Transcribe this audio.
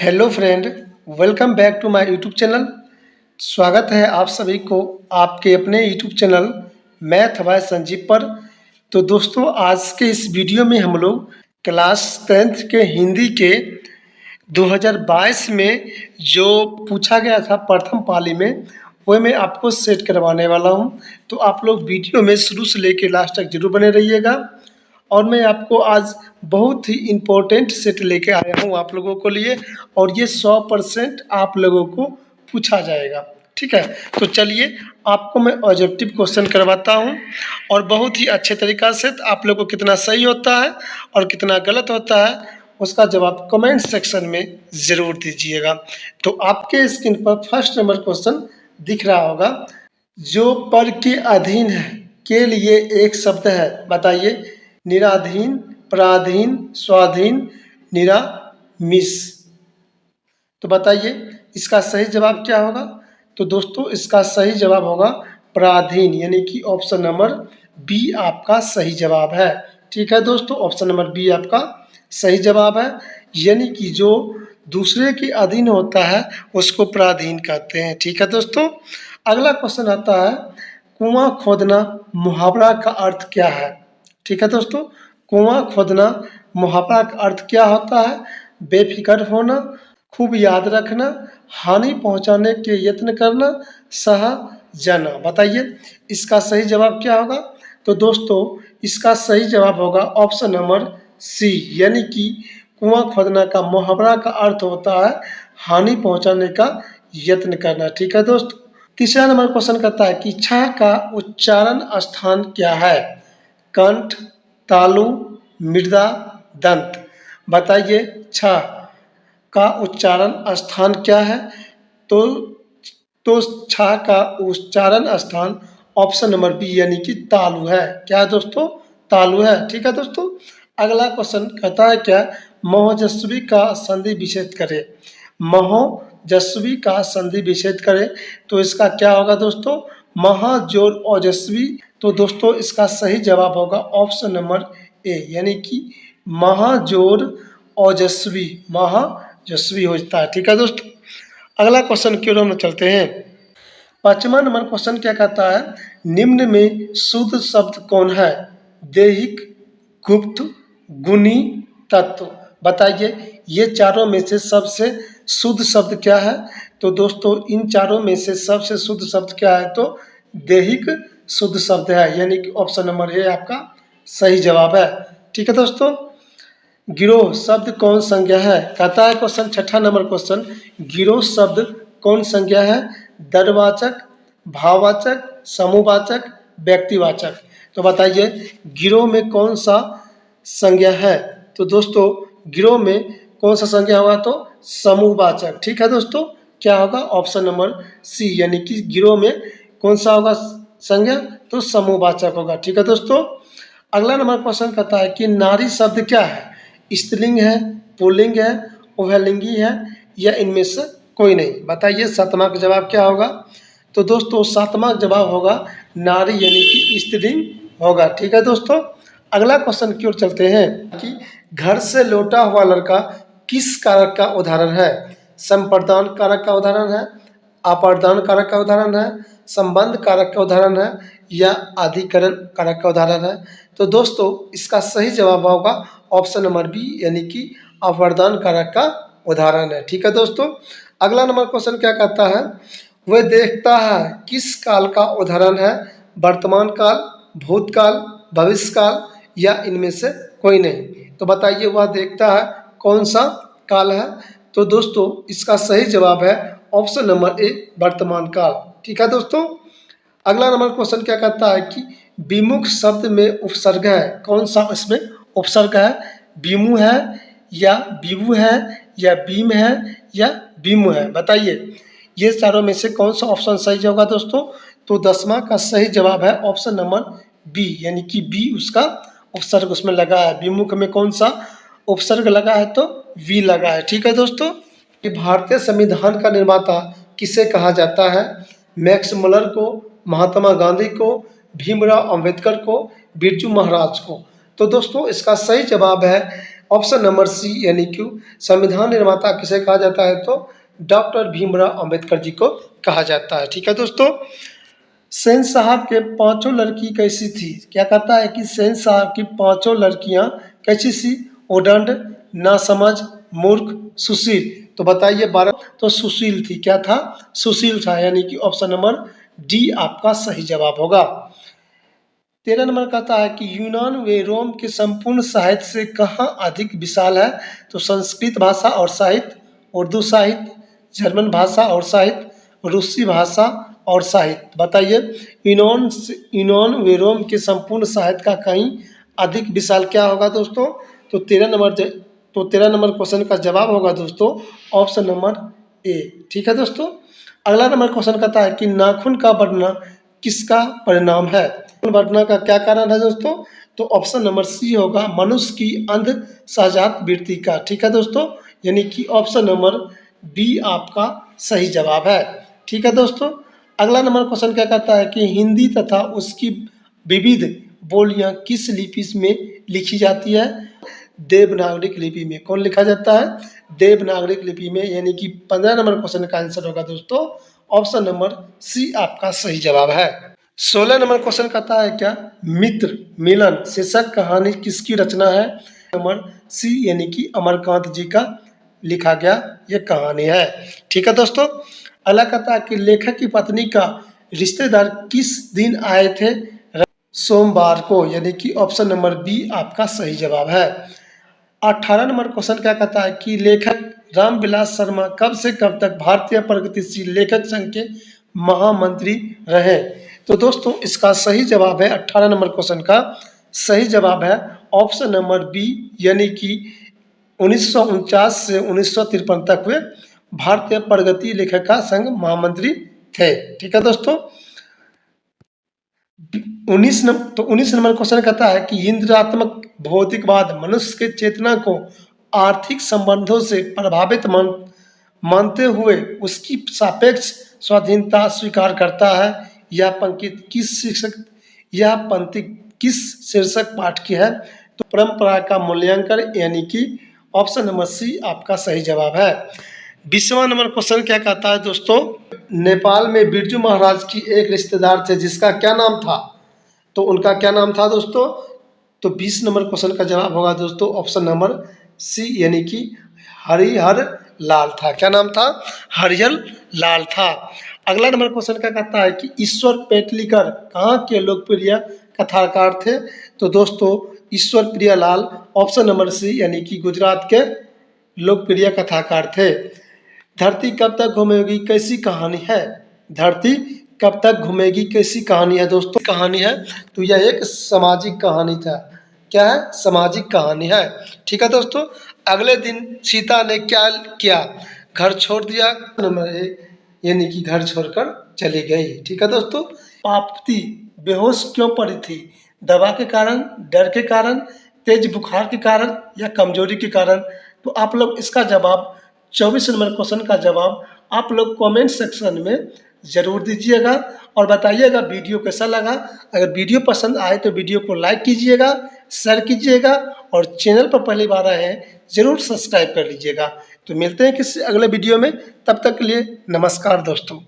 Hello friend, welcome back to my YouTube channel. स्वागत है आप सभी को आपके अपने YouTube channel math by Sanjeev पर। तो दोस्तों, आज के इस वीडियो में हम लोग क्लास 10th के हिंदी के 2022 में जो पूछा गया था प्रथम पाली में, वह मैं आपको सेट करवाने वाला हूं। तो आप लोग वीडियो में शुरू से लेकर लास्ट तक जरूर बने रहिएगा। और मैं आपको आज बहुत ही इम्पोर्टेंट सेट लेके आया हूँ आप लोगों को लिए, और ये 100% आप लोगों को पूछा जाएगा। ठीक है, तो चलिए आपको मैं ऑब्जेक्टिव क्वेश्चन करवाता हूँ, और बहुत ही अच्छे तरीक़ा से। आप लोगों को कितना सही होता है और कितना गलत होता है उसका जवाब कमेंट सेक्शन में ज़रूर दीजिएगा। तो आपके स्क्रीन पर फर्स्ट नंबर क्वेश्चन दिख रहा होगा, जो पर के अधीन है के लिए एक शब्द है, बताइए। निराधीन, पराधीन, स्वाधीन, निरामिष। तो बताइए इसका सही जवाब क्या होगा। तो दोस्तों, इसका सही जवाब होगा पराधीन, यानी कि ऑप्शन नंबर बी आपका सही जवाब है। ठीक है दोस्तों, ऑप्शन नंबर बी आपका सही जवाब है, यानी कि जो दूसरे के अधीन होता है उसको पराधीन कहते हैं। ठीक है दोस्तों, अगला क्वेश्चन आता है, कुआं खोदना मुहावरा का अर्थ क्या है। ठीक है दोस्तों, कुआं खोदना मुहावरा का अर्थ क्या होता है। बेफिक्र होना, खूब याद रखना, हानि पहुंचाने के यत्न करना, सह जाना। बताइए इसका सही जवाब क्या होगा। तो दोस्तों, इसका सही जवाब होगा ऑप्शन नंबर सी, यानी कि कुआं खोदना का मुहावरा का अर्थ होता है हानि पहुंचाने का यत्न करना। ठीक है दोस्तों, तीसरा नंबर क्वेश्चन कहता है कि छ का उच्चारण स्थान क्या है। कंठ, तालु, मृदा, दंत। बताइए छ का उच्चारण स्थान क्या है। तो छ का उच्चारण स्थान ऑप्शन नंबर बी, यानी कि तालु है। क्या है दोस्तों, तालु है। ठीक है दोस्तों, अगला क्वेश्चन कहता है क्या, महोजस्वी का संधि विच्छेद करें। महोजस्वी का संधि विच्छेद करें, तो इसका क्या होगा दोस्तों, महा जोड़ ओजस्वी। तो दोस्तों, इसका सही जवाब होगा ऑप्शन नंबर ए, यानी कि महाजोड़ ओजस्वी, महाजस्वी होता है। ठीक है दोस्तों, अगला क्वेश्चन की ओर हम चलते हैं। 5वां नंबर क्वेश्चन क्या कहता है, निम्न में शुद्ध शब्द कौन है। दैहिक, गुप्त, गुणी, तत्व। बताइए ये चारों में से सबसे शुद्ध शब्द क्या है। तो दोस्तों, इन चारों में से सबसे शुद्ध शब्द क्या है, तो दैहिक शुद्ध शब्द है, यानी कि ऑप्शन नंबर ए आपका सही जवाब है। ठीक है दोस्तों, गिरोह शब्द कौन संज्ञा है। कहता है क्वेश्चन 6वां नंबर क्वेश्चन, गिरोह शब्द कौन संज्ञा है। दरवाचक, भाववाचक, समूहवाचक, व्यक्तिवाचक। तो बताइए गिरोह में कौन सा संज्ञा है। तो दोस्तों, गिरोह में कौन सा संज्ञा होगा, तो समूहवाचक। ठीक है दोस्तों, क्या होगा, ऑप्शन नंबर सी, यानी कि गिरोह में कौन सा होगा संज्ञा, तो समूहवाचक होगा। ठीक है दोस्तों, अगला नंबर क्वेश्चन कहता है कि नारी शब्द क्या है। स्त्रीलिंग है, पुल्लिंग है, उभयलिंगी है, या इनमें से कोई नहीं। बताइए 7वां का जवाब क्या होगा। तो दोस्तों, 7वां जवाब होगा नारी, यानी कि स्त्रीलिंग होगा। ठीक है दोस्तों, अगला क्वेश्चन की ओर चलते हैं कि घर से लौटा हुआ लड़का किस कारक का उदाहरण है। संप्रदान कारक का उदाहरण है, अपादान कारक का उदाहरण है, संबंध कारक का उदाहरण है, या अधिकरण कारक का उदाहरण है। तो दोस्तों, इसका सही जवाब होगा ऑप्शन नंबर बी, यानी कि अपादान कारक का उदाहरण है। ठीक है दोस्तों, अगला नंबर क्वेश्चन क्या कहता है, वह देखता है किस काल का उदाहरण है। वर्तमान काल, भूतकाल, भविष्यकाल, या इनमें से कोई नहीं। तो बताइए वह देखता है कौन सा काल है। तो दोस्तों, इसका सही जवाब है ऑप्शन नंबर ए, वर्तमान काल। ठीक है दोस्तों, अगला नंबर क्वेश्चन क्या कहता है कि विमुख शब्द में उपसर्ग है। कौन सा इसमें उपसर्ग है। विमु है, या विभु है, या बीम है, या विमु है। बताइए ये चारों में से कौन सा ऑप्शन सही होगा दोस्तों। तो 10वां का सही जवाब है ऑप्शन नंबर बी, यानी कि बी उसका उपसर्ग उसमें लगा है। विमुख में कौन सा उपसर्ग लगा है, तो वी लगा है। ठीक है दोस्तों, कि भारतीय संविधान का निर्माता किसे कहा जाता है। मैक्स मुलर को, महात्मा गांधी को, भीमराव अंबेडकर को, बिरजू महाराज को। तो दोस्तों, इसका सही जवाब है ऑप्शन नंबर सी यानी कि संविधान निर्माता किसे कहा जाता है, तो डॉक्टर भीमराव अंबेडकर जी को कहा जाता है। ठीक है दोस्तों, सेन साहब के पांचों लड़की कैसी थी, क्या कहता है कि सेन साहब की पांचों लड़कियां कैसी सी, उदंड, नासमझ, मूर्ख, सुशील। तो बताइए 12, तो सुशील थी, क्या था, सुशील था, यानी कि ऑप्शन नंबर डी आपका सही जवाब होगा। 13 नंबर कहता है कि यूनान व रोम के संपूर्ण साहित्य से कहाँ अधिक विशाल है, तो संस्कृत भाषा और साहित्य, उर्दू साहित्य, जर्मन भाषा और साहित्य, रूसी भाषा और साहित्य। बताइए यूनान व रोम के संपूर्ण साहित्य का कहीं अधिक विशाल क्या होगा दोस्तों, तो 13 नंबर क्वेश्चन का जवाब होगा दोस्तों ऑप्शन नंबर ए। ठीक है दोस्तों, अगला नंबर क्वेश्चन कहता है कि नाखून का बढ़ना किसका परिणाम है, बढ़ना का क्या कारण है दोस्तों, तो ऑप्शन नंबर सी होगा मनुष्य की अंध सहजात वृत्ति का। ठीक है दोस्तों, यानी कि ऑप्शन नंबर बी आपका सही जवाब है। ठीक है दोस्तों, अगला नंबर क्वेश्चन क्या कहता है कि हिंदी तथा उसकी विविध बोलियां किस लिपि में लिखी जाती है, देवनागरिक लिपि में। कौन लिखा जाता है, देवनागरिक लिपि में, यानी कि 15 नंबर क्वेश्चन का आंसर होगा दोस्तों ऑप्शन नंबर सी आपका सही जवाब है। 16 नंबर क्वेश्चन कहता है क्या, मित्र मिलन शीर्षक कहानी किसकी रचना है, नंबर सी यानी कि अमरकांत जी का लिखा गया ये कहानी है। ठीक है दोस्तों, अगला कहता है कि लेखक की पत्नी का रिश्तेदार किस दिन आए थे, सोमवार को, यानी कि ऑप्शन नंबर बी आपका सही जवाब है। 18 नंबर क्वेश्चन क्या कहता है कि लेखक रामविलास शर्मा कब से कब तक भारतीय प्रगतिशील लेखक संघ के महामंत्री रहे, तो दोस्तों इसका सही जवाब है 18 नंबर क्वेश्चन का सही जवाब है ऑप्शन नंबर बी, यानी कि 1949 से 1953 तक वे भारतीय प्रगति लेखिका संघ महामंत्री थे। ठीक है दोस्तों, 19 नंबर क्वेश्चन कहता है कि इंद्रियात्मक भौतिकवाद मनुष्य के चेतना को आर्थिक संबंधों से प्रभावित मानते हुए उसकी सापेक्ष स्वाधीनता स्वीकार करता है। यह पंक्ति किस शीर्षक पाठ की है, तो परंपरा का मूल्यांकन, यानी कि ऑप्शन नंबर सी आपका सही जवाब है। 20वां नंबर क्वेश्चन क्या कहता है दोस्तों, नेपाल में बिरजू महाराज की एक रिश्तेदार थे जिसका क्या नाम था, तो उनका क्या नाम था दोस्तों, तो 20 नंबर क्वेश्चन का जवाब होगा दोस्तों ऑप्शन नंबर सी, यानी कि हरिहर लाल था। क्या नाम था, हरिहर लाल था। अगला नंबर क्वेश्चन क्या कहता है कि ईश्वर पेटलीकर कहाँ के लोकप्रिय कथाकार थे, तो दोस्तों ईश्वर प्रियलाल ऑप्शन नंबर सी, यानी कि गुजरात के लोकप्रिय कथाकार थे। धरती कब तक घूमेगी कैसी कहानी है, धरती कब तक घूमेगी कैसी कहानी है दोस्तों, कहानी है, तो यह एक सामाजिक कहानी था। क्या है, सामाजिक कहानी है। ठीक है दोस्तों, अगले दिन सीता ने क्या किया, घर छोड़ दिया, नंबर ए, यानी कि घर छोड़कर चली गई। ठीक है दोस्तों, पापती बेहोश क्यों पड़ी थी, दवा के कारण, डर के कारण, तेज बुखार के कारण या कमजोरी के कारण, तो आप लोग इसका जवाब 24 नंबर क्वेश्चन का जवाब आप लोग कमेंट सेक्शन में ज़रूर दीजिएगा और बताइएगा वीडियो कैसा लगा। अगर वीडियो पसंद आए तो वीडियो को लाइक कीजिएगा, शेयर कीजिएगा और चैनल पर पहली बार आए हैं ज़रूर सब्सक्राइब कर लीजिएगा। तो मिलते हैं किसी अगले वीडियो में, तब तक के लिए नमस्कार दोस्तों।